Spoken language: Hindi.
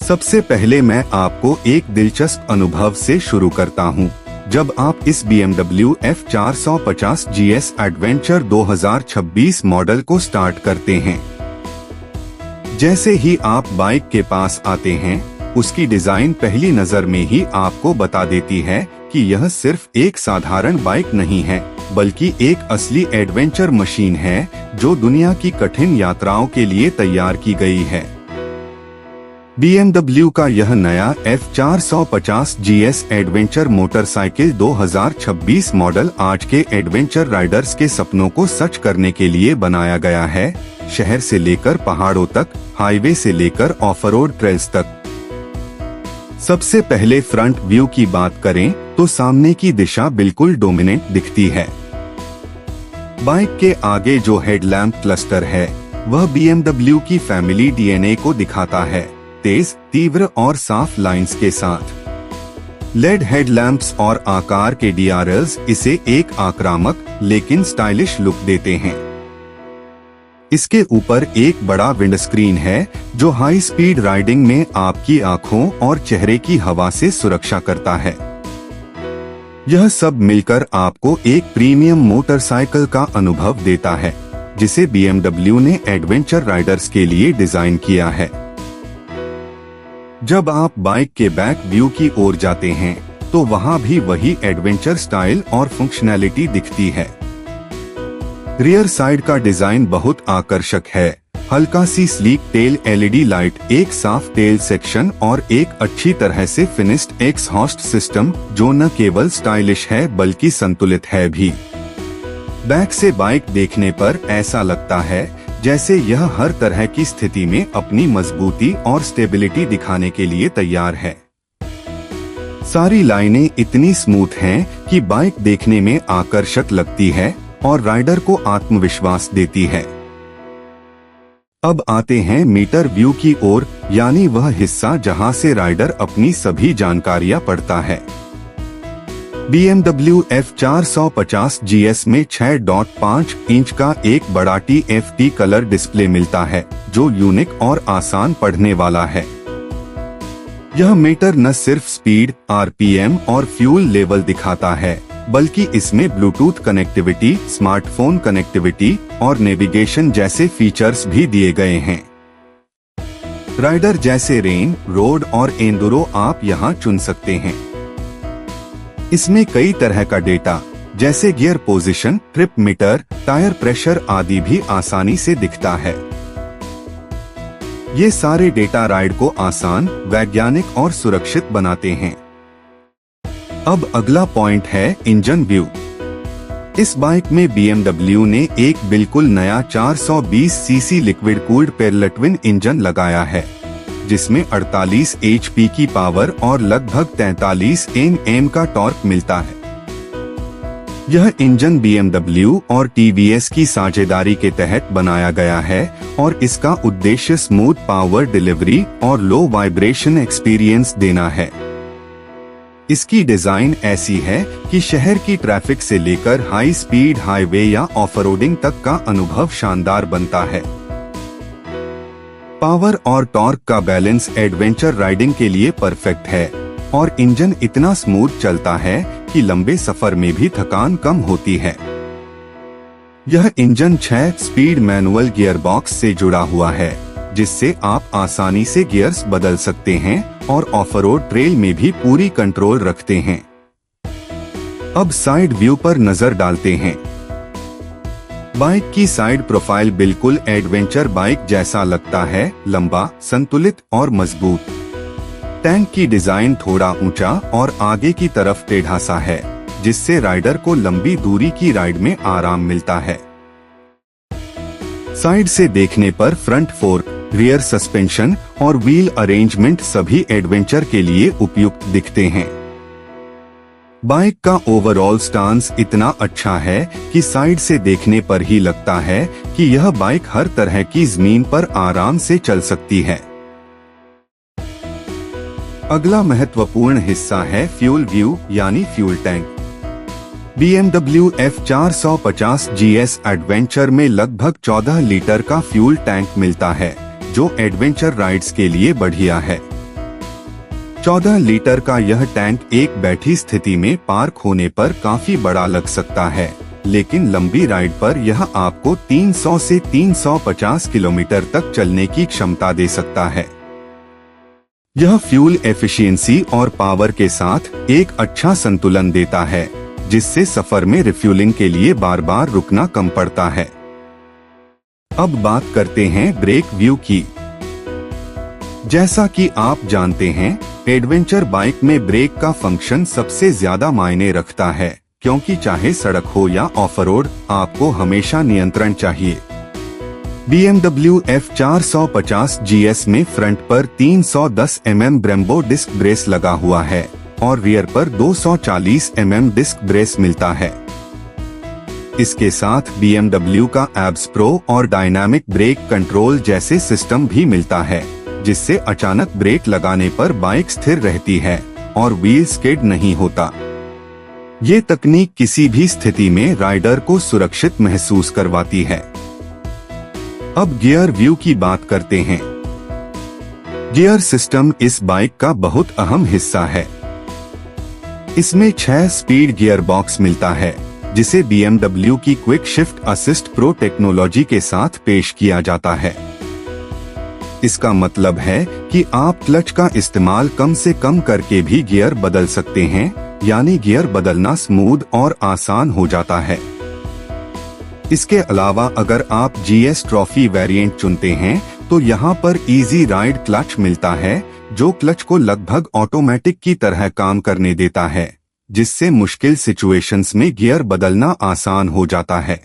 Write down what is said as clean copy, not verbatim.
सबसे पहले मैं आपको एक दिलचस्प अनुभव से शुरू करता हूं। जब आप इस BMW F450 GS adventure 2026 model को स्टार्ट करते हैं, जैसे ही आप बाइक के पास आते हैं, उसकी डिजाइन पहली नजर में ही आपको बता देती है कि यह सिर्फ एक साधारण बाइक नहीं है, बल्कि एक असली एडवेंचर मशीन है जो दुनिया की कठिन यात्राओं के लिए तैयार की गई है। BMW का यह नया F450 GS adventure motorcycle 2026 model आज के एडवेंचर राइडर्स के सपनों को सच करने के लिए बनाया गया है। शहर से लेकर पहाड़ों तक, हाईवे से लेकर ऑफ रोड ट्रेल्स तक। सबसे पहले फ्रंट व्यू की बात करें तो सामने की दिशा बिल्कुल डोमिनेंट दिखती है। बाइक के आगे जो हेडलैम्प क्लस्टर है वह BMW की फैमिली DNA को दिखाता है, तेज, तीव्र और साफ लाइंस के साथ। लेड हेडलैम्प्स और आकार के DRLs इसे एक आक्रामक लेकिन स्टाइलिश लुक देते हैं। इसके ऊपर एक बड़ा विंडस्क्रीन है जो हाई स्पीड राइडिंग में आपकी आंखों और चेहरे की हवा से सुरक्षा करता है। यह सब मिलकर आपको एक प्रीमियम मोटरसाइकिल का अनुभव देता है, जिसे BMW ने एडवेंचर राइडर्स के लिए डिजाइन किया है। जब आप बाइक के बैक व्यू की ओर जाते हैं तो वहां भी वही एडवेंचर स्टाइल और फंक्शनैलिटी दिखती है। रियर साइड का डिजाइन बहुत आकर्षक है। हल्का सी स्लीक टेल LED लाइट, एक साफ टेल सेक्शन और एक अच्छी तरह से फिनिश्ड एग्जॉस्ट सिस्टम जो न केवल स्टाइलिश है बल्कि संतुलित है भी। बैक से बाइक देखने पर ऐसा लगता है जैसे यह हर तरह की स्थिति में अपनी मजबूती और स्टेबिलिटी दिखाने के लिए तैयार है। सारी लाइनें इतनी स्मूथ हैं कि बाइक देखने में आकर्षक लगती है और राइडर को आत्मविश्वास देती है। अब आते हैं मीटर व्यू की ओर, यानी वह हिस्सा जहां से राइडर अपनी सभी जानकारियां पढ़ता है। BMW F450 GS में 6.5 इंच का एक बड़ा TFT कलर डिस्प्ले मिलता है जो यूनिक और आसान पढ़ने वाला है। यह मीटर न सिर्फ स्पीड, RPM और फ्यूल लेवल दिखाता है, बल्कि इसमें ब्लूटूथ कनेक्टिविटी, स्मार्टफोन कनेक्टिविटी और नेविगेशन जैसे फीचर्स भी दिए गए हैं। राइडर जैसे रेन, रोड और एंडुरो आप यहां चुन सकते हैं। इसमें कई तरह का डेटा जैसे gear position, trip meter, tyre pressure आदि भी आसानी से दिखता है। ये सारे डेटा राइड को आसान, वैज्ञानिक और सुरक्षित बनाते हैं। अब अगला पॉइंट है इंजन व्यू। इस बाइक में BMW ने एक बिल्कुल नया 420 CC liquid cooled parallel twin engine लगाया है, जिसमें 48 HP की पावर और लगभग 43 Nm का टॉर्क मिलता है। यह इंजन BMW और TVS की साझेदारी के तहत बनाया गया है और इसका उद्देश्य स्मूथ पावर डिलीवरी और लो वाइब्रेशन एक्सपीरियंस देना है। इसकी डिजाइन ऐसी है कि शहर की ट्रैफिक से लेकर हाई स्पीड हाईवे या ऑफ रोडिंग तक का अनुभव शानदार बनता है। पावर और टॉर्क का बैलेंस एडवेंचर राइडिंग के लिए परफेक्ट है और इंजन इतना स्मूथ चलता है कि लंबे सफर में भी थकान कम होती है। यह engine 6 speed manual gear box से जुड़ा हुआ है, जिससे आप आसानी से गियर्स बदल सकते हैं और ऑफ रोड ट्रेल में भी पूरी कंट्रोल रखते हैं। अब साइड व्यू पर नजर डालते हैं। बाइक की साइड प्रोफाइल बिल्कुल एडवेंचर बाइक जैसा लगता है, लंबा, संतुलित और मजबूत। टैंक की डिजाइन थोड़ा ऊंचा और आगे की तरफ टेढ़ा सा है, जिससे राइडर को लंबी दूरी की राइड में आराम मिलता है। साइड से देखने पर फ्रंट फोर्क, रियर सस्पेंशन और व्हील अरेंजमेंट सभी एडवेंचर के लिए उपयुक्त दिखते हैं। बाइक का ओवरऑल स्टांस इतना अच्छा है कि साइड से देखने पर ही लगता है कि यह बाइक हर तरह की जमीन पर आराम से चल सकती है। अगला महत्वपूर्ण हिस्सा है फ्यूल व्यू यानी fuel tank. BMW F450 GS adventure में लगभग 14 लीटर का फ्यूल टैंक मिलता है, जो एडवेंचर राइड्स के लिए बढ़िया है। 14 लीटर का यह टैंक एक बैठी स्थिति में पार्क होने पर काफी बड़ा लग सकता है, लेकिन लंबी राइड पर यह आपको 300 से 350 किलोमीटर तक चलने की क्षमता दे सकता है। यह फ्यूल एफिशिएंसी और पावर के साथ एक अच्छा संतुलन देता है, जिससे सफर में रिफ्यूलिंग के लिए बार बार रुकना कम पड़ता है। अब बात करते हैं ब्रेक व्यू की। जैसा कि आप जानते हैं, एडवेंचर बाइक में ब्रेक का फंक्शन सबसे ज्यादा मायने रखता है, क्योंकि चाहे सड़क हो या ऑफ रोड, आपको हमेशा नियंत्रण चाहिए। BMW F450 GS में फ्रंट पर 310 mm ब्रेम्बो डिस्क ब्रेस लगा हुआ है और रियर पर 240 mm डिस्क ब्रेस मिलता है। इसके साथ BMW का एब्स प्रो और डायनामिक ब्रेक कंट्रोल जैसे सिस्टम भी मिलता है, जिससे अचानक ब्रेक लगाने पर बाइक स्थिर रहती है और व्हील स्किड नहीं होता। ये तकनीक किसी भी स्थिति में राइडर को सुरक्षित महसूस करवाती है। अब गियर व्यू की बात करते हैं। गियर सिस्टम इस बाइक का बहुत अहम हिस्सा है। इसमें 6 स्पीड गियर बॉक्स मिलता है, जिसे BMW की quick shift assist pro technology के साथ पेश किया जाता है। इसका मतलब है कि आप क्लच का इस्तेमाल कम से कम करके भी गियर बदल सकते हैं, यानी गियर बदलना स्मूथ और आसान हो जाता है। इसके अलावा अगर आप GS ट्रॉफी वेरिएंट चुनते हैं तो यहाँ पर इजी राइड क्लच मिलता है, जो क्लच को लगभग ऑटोमेटिक की तरह काम करने देता है, जिससे मुश्किल सिचुएशंस में गियर बदलना आसान हो जाता है।